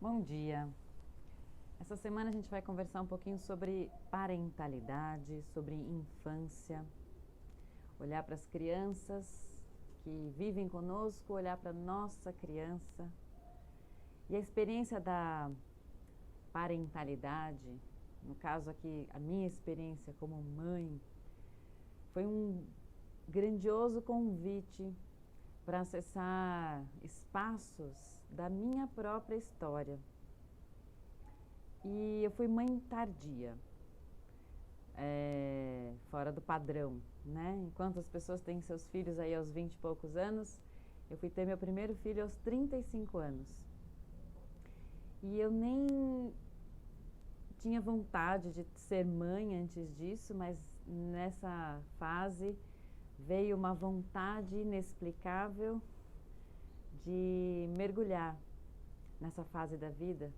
Bom dia! Essa semana a gente vai conversar um pouquinho sobre parentalidade, sobre infância, olhar para as crianças que vivem conosco, olhar para a nossa criança. E a experiência da parentalidade, no caso aqui, a minha experiência como mãe, foi um grandioso convite para acessar espaços da minha própria história. E eu fui mãe tardia, fora do padrão, né? Enquanto as pessoas têm seus filhos aí aos 20 e poucos anos, eu fui ter meu primeiro filho aos 35 anos. E eu nem tinha vontade de ser mãe antes disso, mas nessa fase veio uma vontade inexplicável de mergulhar nessa fase da vida,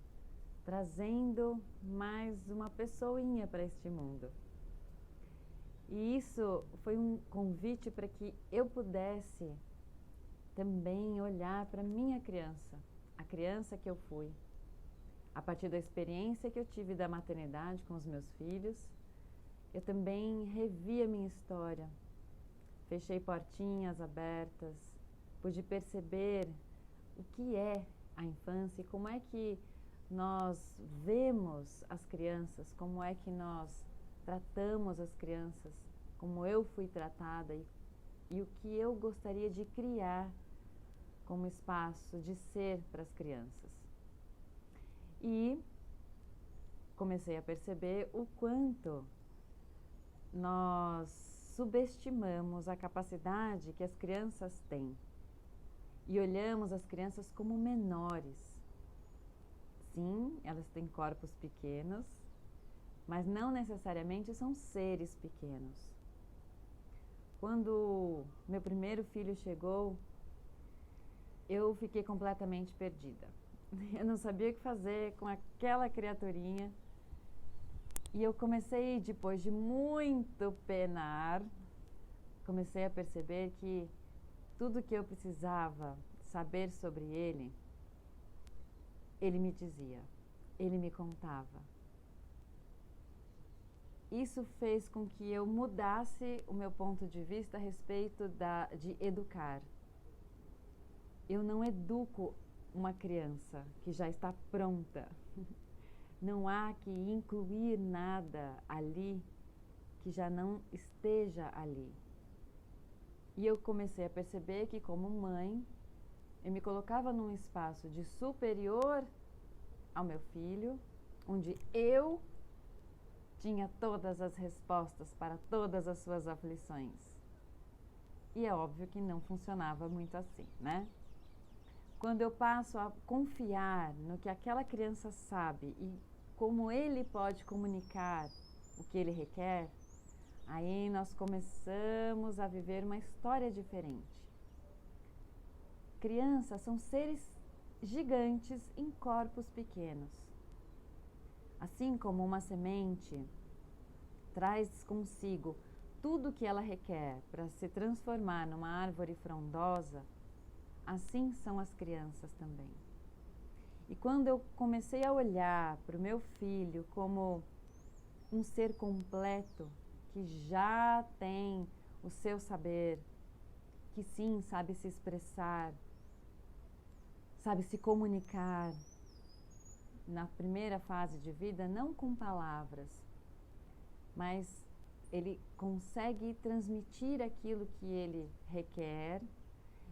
trazendo mais uma pessoinha para este mundo. E isso foi um convite para que eu pudesse também olhar para minha criança, a criança que eu fui. A partir da experiência que eu tive da maternidade com os meus filhos, eu também revi a minha história. Fechei portinhas abertas, pude perceber o que é a infância e como é que nós vemos as crianças, como é que nós tratamos as crianças, como eu fui tratada e o que eu gostaria de criar como espaço de ser para as crianças. E comecei a perceber o quanto nós subestimamos a capacidade que as crianças têm e olhamos as crianças como menores. Sim, elas têm corpos pequenos, mas não necessariamente são seres pequenos. Quando meu primeiro filho chegou, eu fiquei completamente perdida. Eu não sabia o que fazer com aquela criaturinha. E eu comecei, depois de muito penar, comecei a perceber que tudo que eu precisava saber sobre ele me dizia, ele me contava. Isso fez com que eu mudasse o meu ponto de vista a respeito de educar. Eu não educo uma criança que já está pronta. Não há que incluir nada ali que já não esteja ali. E eu comecei a perceber que, como mãe, eu me colocava num espaço de superior ao meu filho, onde eu tinha todas as respostas para todas as suas aflições. E é óbvio que não funcionava muito assim, né? Quando eu passo a confiar no que aquela criança sabe e como ele pode comunicar o que ele requer, aí nós começamos a viver uma história diferente. Crianças são seres gigantes em corpos pequenos. Assim como uma semente traz consigo tudo o que ela requer para se transformar numa árvore frondosa, assim são as crianças também. E quando eu comecei a olhar para o meu filho como um ser completo, que já tem o seu saber, que sim, sabe se expressar, sabe se comunicar, na primeira fase de vida, não com palavras, mas ele consegue transmitir aquilo que ele requer,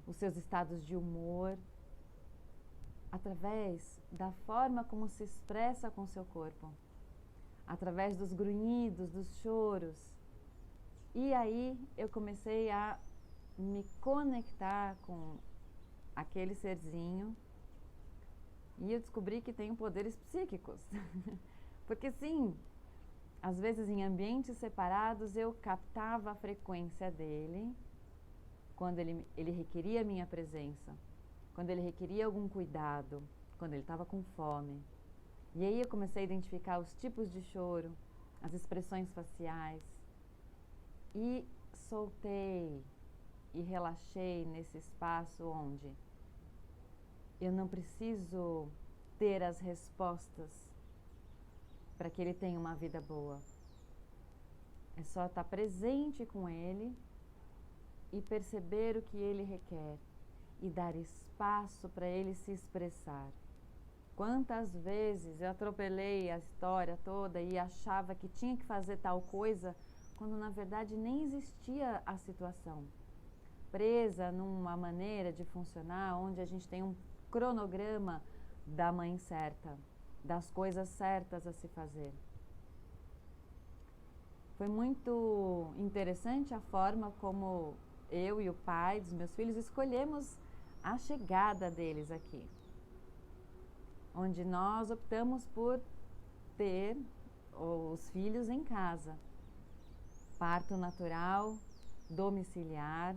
os seus estados de humor, através da forma como se expressa com seu corpo, através dos grunhidos, dos choros. E aí eu comecei a me conectar com aquele serzinho e eu descobri que tenho poderes psíquicos. Porque sim, às vezes em ambientes separados eu captava a frequência dele quando ele requeria minha presença, quando ele requeria algum cuidado, quando ele estava com fome. E aí eu comecei a identificar os tipos de choro, as expressões faciais e soltei e relaxei nesse espaço onde eu não preciso ter as respostas para que ele tenha uma vida boa. É só estar presente com ele e perceber o que ele requer e dar espaço para ele se expressar. Quantas vezes eu atropelei a história toda e achava que tinha que fazer tal coisa, quando na verdade nem existia a situação. Presa numa maneira de funcionar onde a gente tem um cronograma da mãe certa, das coisas certas a se fazer. Foi muito interessante a forma como eu e o pai dos meus filhos escolhemos a chegada deles aqui, onde nós optamos por ter os filhos em casa. Parto natural, domiciliar.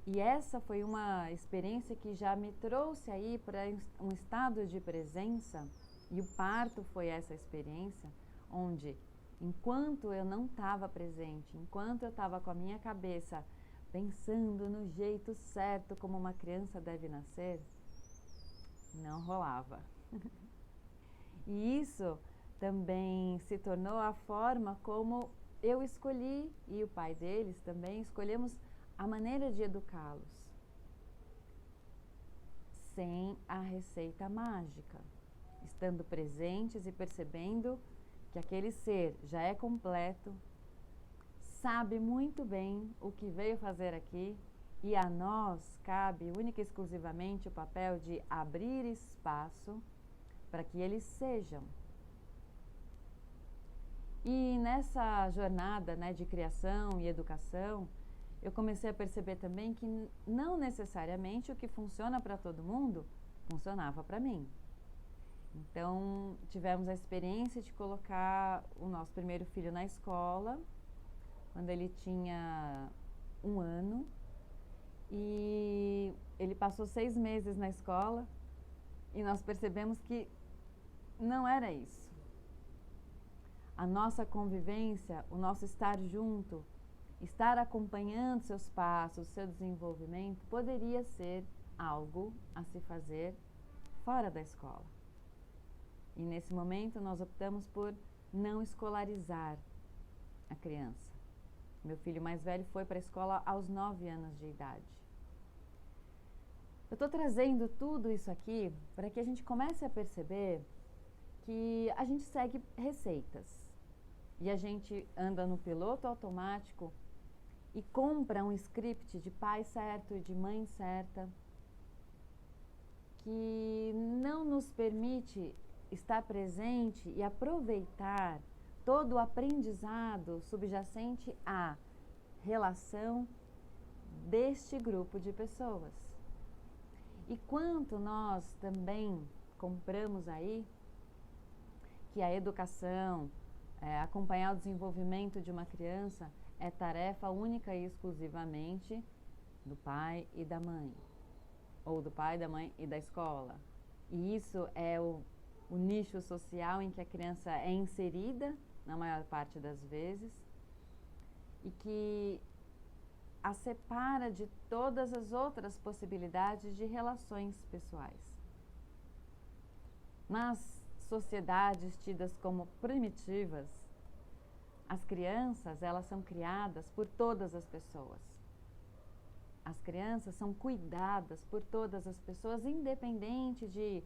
E essa foi uma experiência que já me trouxe aí para um estado de presença, e o parto foi essa experiência, onde, enquanto eu não estava presente, enquanto eu estava com a minha cabeça pensando no jeito certo como uma criança deve nascer, não rolava. E isso também se tornou a forma como eu escolhi, e o pai deles também, escolhemos a maneira de educá-los, sem a receita mágica, estando presentes e percebendo que aquele ser já é completo, sabe muito bem o que veio fazer aqui, e a nós cabe única e exclusivamente o papel de abrir espaço para que eles sejam. E nessa jornada, né, de criação e educação, eu comecei a perceber também que não necessariamente o que funciona para todo mundo funcionava para mim. Então, tivemos a experiência de colocar o nosso primeiro filho na escola, quando ele tinha 1 ano, e ele passou 6 meses na escola, e nós percebemos que não era isso. A nossa convivência, o nosso estar junto, estar acompanhando seus passos, seu desenvolvimento, poderia ser algo a se fazer fora da escola. E nesse momento nós optamos por não escolarizar a criança. Meu filho mais velho foi para a escola aos 9 anos de idade. Eu estou trazendo tudo isso aqui para que a gente comece a perceber que a gente segue receitas. E a gente anda no piloto automático e compra um script de pai certo e de mãe certa, que não nos permite estar presente e aproveitar todo o aprendizado subjacente à relação deste grupo de pessoas. E quanto nós também compramos aí que a educação, acompanhar o desenvolvimento de uma criança é tarefa única e exclusivamente do pai e da mãe, ou do pai, da mãe e da escola. E isso é o nicho social em que a criança é inserida, na maior parte das vezes, e que a separa de todas as outras possibilidades de relações pessoais. Nas sociedades tidas como primitivas, as crianças, elas são criadas por todas as pessoas. As crianças são cuidadas por todas as pessoas, independente de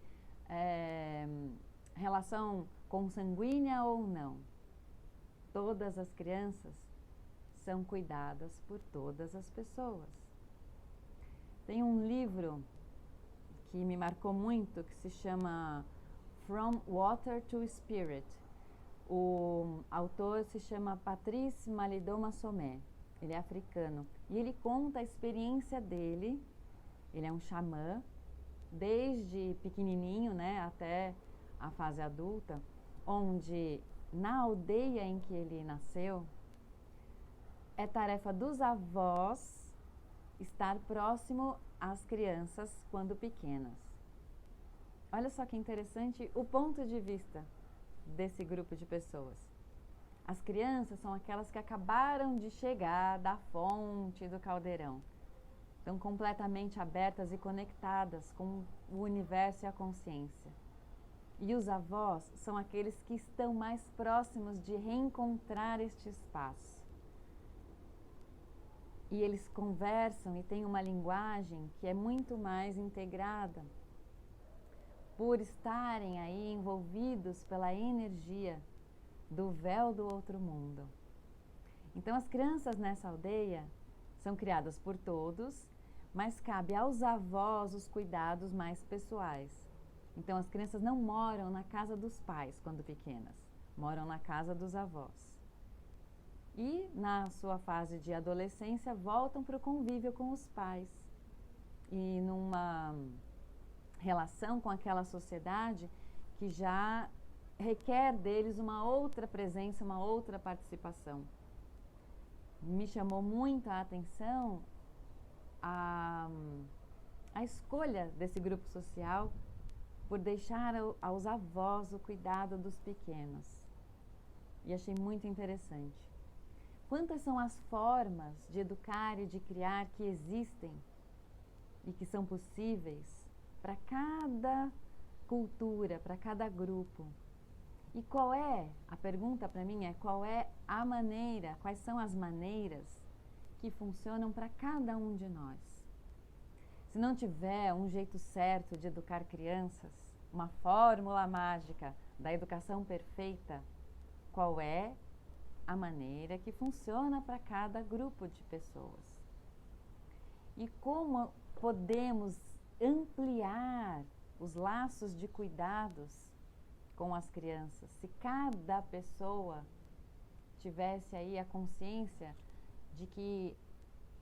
relação consanguínea ou não. Todas as crianças são cuidadas por todas as pessoas. Tem um livro que me marcou muito, que se chama From Water to Spirit. O autor se chama Patrice Malidoma Somé. Ele é africano. E ele conta a experiência dele. Ele é um xamã, desde pequenininho, né, até a fase adulta, onde na aldeia em que ele nasceu, é tarefa dos avós estar próximo às crianças quando pequenas. Olha só que interessante o ponto de vista desse grupo de pessoas. As crianças são aquelas que acabaram de chegar da fonte do caldeirão. Estão completamente abertas e conectadas com o universo e a consciência. E os avós são aqueles que estão mais próximos de reencontrar este espaço. E eles conversam e têm uma linguagem que é muito mais integrada, por estarem aí envolvidos pela energia do véu do outro mundo. Então as crianças nessa aldeia são criadas por todos, mas cabe aos avós os cuidados mais pessoais. Então as crianças não moram na casa dos pais quando pequenas, moram na casa dos avós. E na sua fase de adolescência voltam para o convívio com os pais. E numa relação com aquela sociedade que já requer deles uma outra presença, uma outra participação. Me chamou muito a atenção a escolha desse grupo social por deixar aos avós o cuidado dos pequenos. E achei muito interessante. Quantas são as formas de educar e de criar que existem e que são possíveis para cada cultura, para cada grupo? E qual é, a pergunta para mim é, qual é a maneira, quais são as maneiras que funcionam para cada um de nós? Se não tiver um jeito certo de educar crianças, uma fórmula mágica da educação perfeita, qual é a maneira que funciona para cada grupo de pessoas? E como podemos ampliar os laços de cuidados com as crianças, se cada pessoa tivesse aí a consciência de que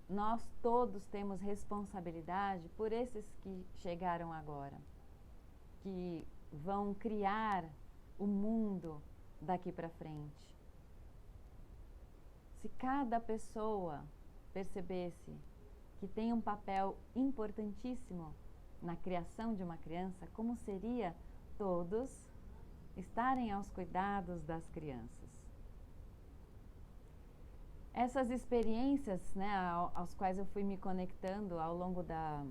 nós todos temos responsabilidade por esses que chegaram agora, que vão criar o mundo daqui para frente. Se cada pessoa percebesse que tem um papel importantíssimo na criação de uma criança, como seria todos estarem aos cuidados das crianças? Essas experiências, né, aos quais eu fui me conectando ao longo da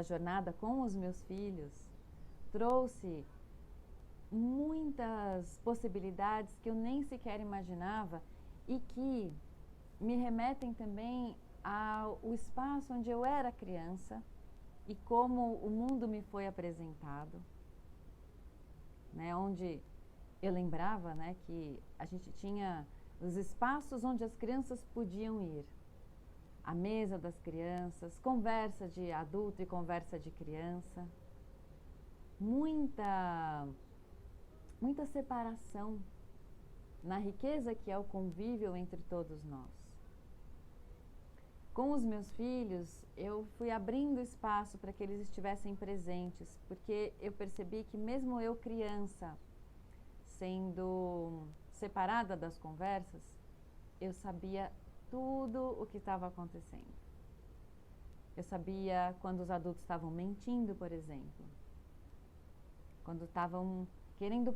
jornada com os meus filhos, trouxe muitas possibilidades que eu nem sequer imaginava e que me remetem também ao espaço onde eu era criança e como o mundo me foi apresentado, né, onde eu lembrava, né, que a gente tinha os espaços onde as crianças podiam ir. A mesa das crianças, conversa de adulto e conversa de criança. Muita separação na riqueza que é o convívio entre todos nós. Com os meus filhos, eu fui abrindo espaço para que eles estivessem presentes, porque eu percebi que mesmo eu criança, sendo separada das conversas, eu sabia tudo o que estava acontecendo. Eu sabia quando os adultos estavam mentindo, por exemplo. Quando estavam querendo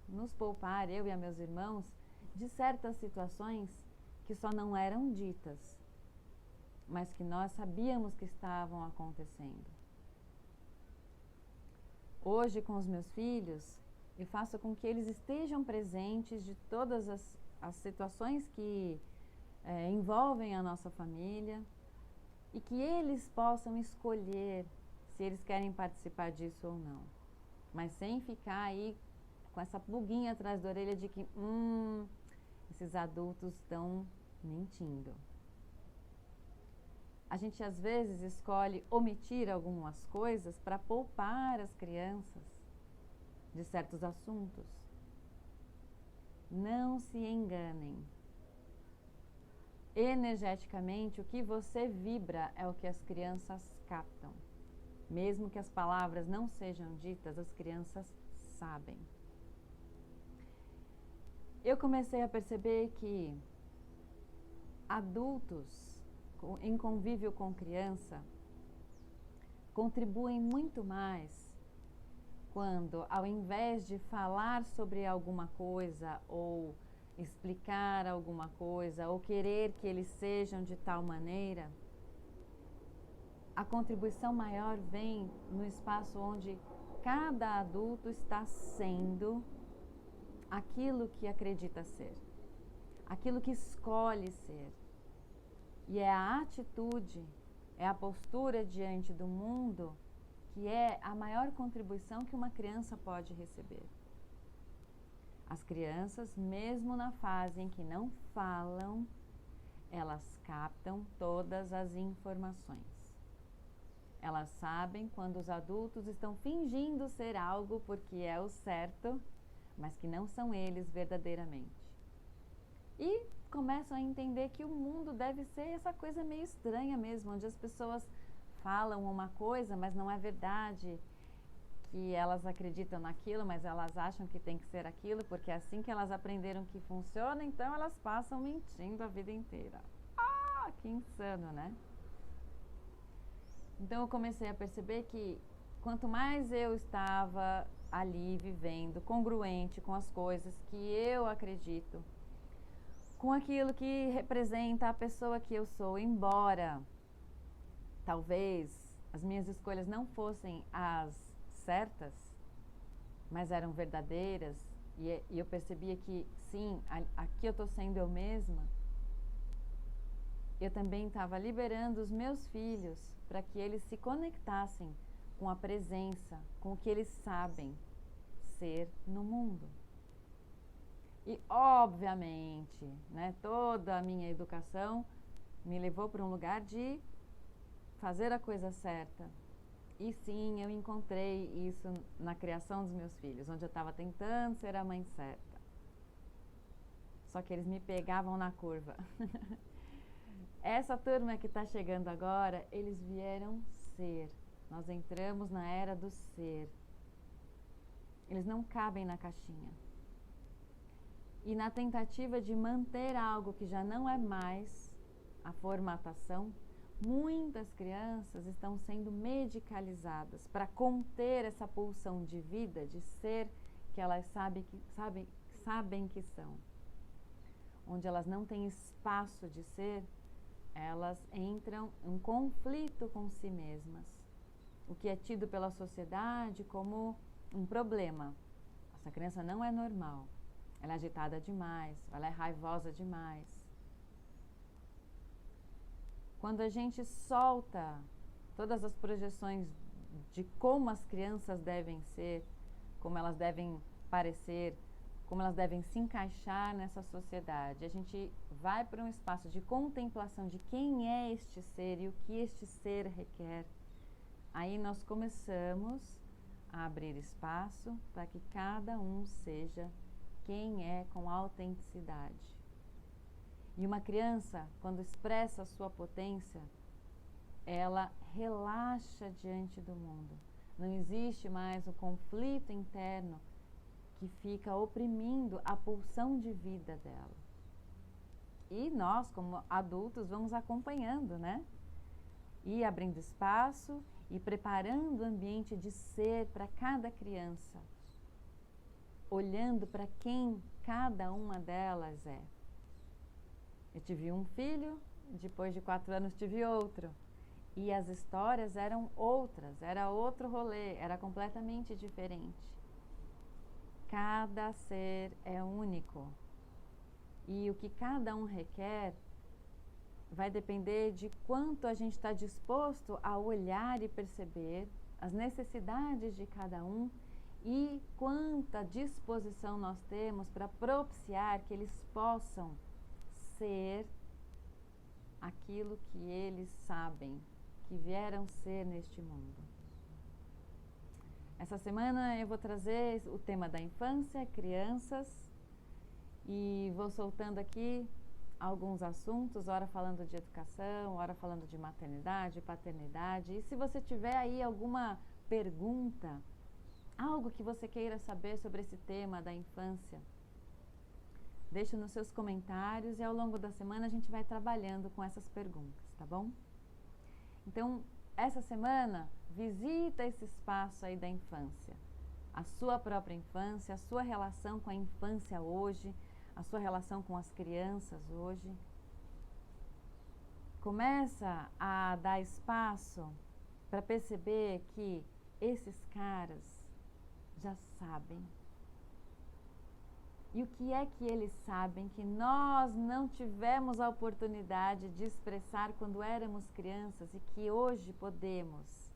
nos poupar, eu e meus irmãos, de certas situações que só não eram ditas, mas que nós sabíamos que estavam acontecendo. Hoje, com os meus filhos, eu faço com que eles estejam presentes de todas as situações que envolvem a nossa família e que eles possam escolher se eles querem participar disso ou não. Mas sem ficar aí com essa pulguinha atrás da orelha de que esses adultos estão mentindo. A gente às vezes escolhe omitir algumas coisas para poupar as crianças de certos assuntos. Não se enganem. Energeticamente, o que você vibra é o que as crianças captam. Mesmo que as palavras não sejam ditas, as crianças sabem. Eu comecei a perceber que adultos em convívio com criança contribuem muito mais quando, ao invés de falar sobre alguma coisa ou explicar alguma coisa ou querer que eles sejam de tal maneira, a contribuição maior vem no espaço onde Cada adulto está sendo aquilo que acredita ser, aquilo que escolhe ser. E é a atitude, é a postura diante do mundo que é a maior contribuição que uma criança pode receber. As crianças, mesmo na fase em que não falam, elas captam todas as informações. Elas sabem quando os adultos estão fingindo ser algo porque é o certo, mas que não são eles verdadeiramente. E começam a entender que o mundo deve ser essa coisa meio estranha mesmo, onde as pessoas falam uma coisa, mas não é verdade, que elas acreditam naquilo, mas elas acham que tem que ser aquilo, porque é assim que elas aprenderam que funciona, então elas passam mentindo a vida inteira. Ah, que insano, né? Então eu comecei a perceber que quanto mais eu estava ali vivendo, congruente com as coisas que eu acredito, com aquilo que representa a pessoa que eu sou, embora talvez as minhas escolhas não fossem as certas, mas eram verdadeiras, e eu percebia que sim, aqui eu estou sendo eu mesma, eu também estava liberando os meus filhos para que eles se conectassem com a presença, com o que eles sabem ser no mundo. E, obviamente, né, toda a minha educação me levou para um lugar de fazer a coisa certa. E sim, eu encontrei isso na criação dos meus filhos, onde eu estava tentando ser a mãe certa. Só que eles me pegavam na curva. Essa turma que está chegando agora, eles vieram ser. Nós entramos na era do ser. Eles não cabem na caixinha. E na tentativa de manter algo que já não é mais a formatação, muitas crianças estão sendo medicalizadas para conter essa pulsão de vida, de ser que elas sabem que são. Onde elas não têm espaço de ser, elas entram em conflito com si mesmas, o que é tido pela sociedade como um problema. Essa criança não é normal, ela é agitada demais, ela é raivosa demais. Quando a gente solta todas as projeções de como as crianças devem ser, como elas devem parecer, como elas devem se encaixar nessa sociedade, a gente vai para um espaço de contemplação de quem é este ser e o que este ser requer. Aí nós começamos a abrir espaço para que cada um seja quem é com autenticidade. E uma criança, quando expressa a sua potência, ela relaxa diante do mundo. Não existe mais o conflito interno que fica oprimindo a pulsão de vida dela. E nós, como adultos, vamos acompanhando, né? E abrindo espaço e preparando o ambiente de ser para cada criança, olhando para quem cada uma delas é. Eu tive um filho, depois de 4 anos tive outro. E as histórias eram outras, era outro rolê, era completamente diferente. Cada ser é único. E o que cada um requer vai depender de quanto a gente está disposto a olhar e perceber as necessidades de cada um e quanta disposição nós temos para propiciar que eles possam ser aquilo que eles sabem que vieram ser neste mundo. Essa semana eu vou trazer o tema da infância, crianças, e vou soltando aqui alguns assuntos, ora falando de educação, ora falando de maternidade, paternidade. E se você tiver aí alguma pergunta, algo que você queira saber sobre esse tema da infância, deixe nos seus comentários e ao longo da semana a gente vai trabalhando com essas perguntas, tá bom? Então, essa semana, visita esse espaço aí da infância. A sua própria infância, a sua relação com a infância hoje, a sua relação com as crianças hoje. Começa a dar espaço para perceber que esses caras já sabem. E o que é que eles sabem que nós não tivemos a oportunidade de expressar quando éramos crianças e que hoje podemos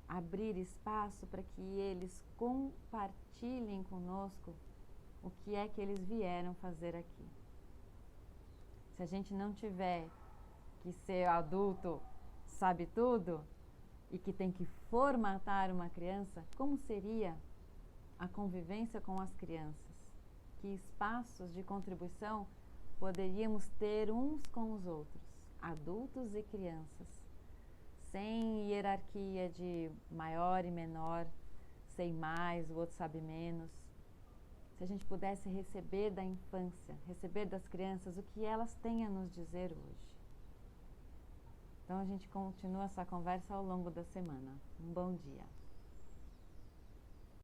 abrir espaço para que eles compartilhem conosco o que é que eles vieram fazer aqui? Se a gente não tiver que ser adulto, sabe tudo, e que tem que formatar uma criança, como seria a convivência com as crianças? Que espaços de contribuição poderíamos ter uns com os outros, adultos e crianças, sem hierarquia de maior e menor, sei mais, o outro sabe menos. Se a gente pudesse receber da infância, receber das crianças o que elas têm a nos dizer hoje. Então a gente continua essa conversa ao longo da semana. Um bom dia.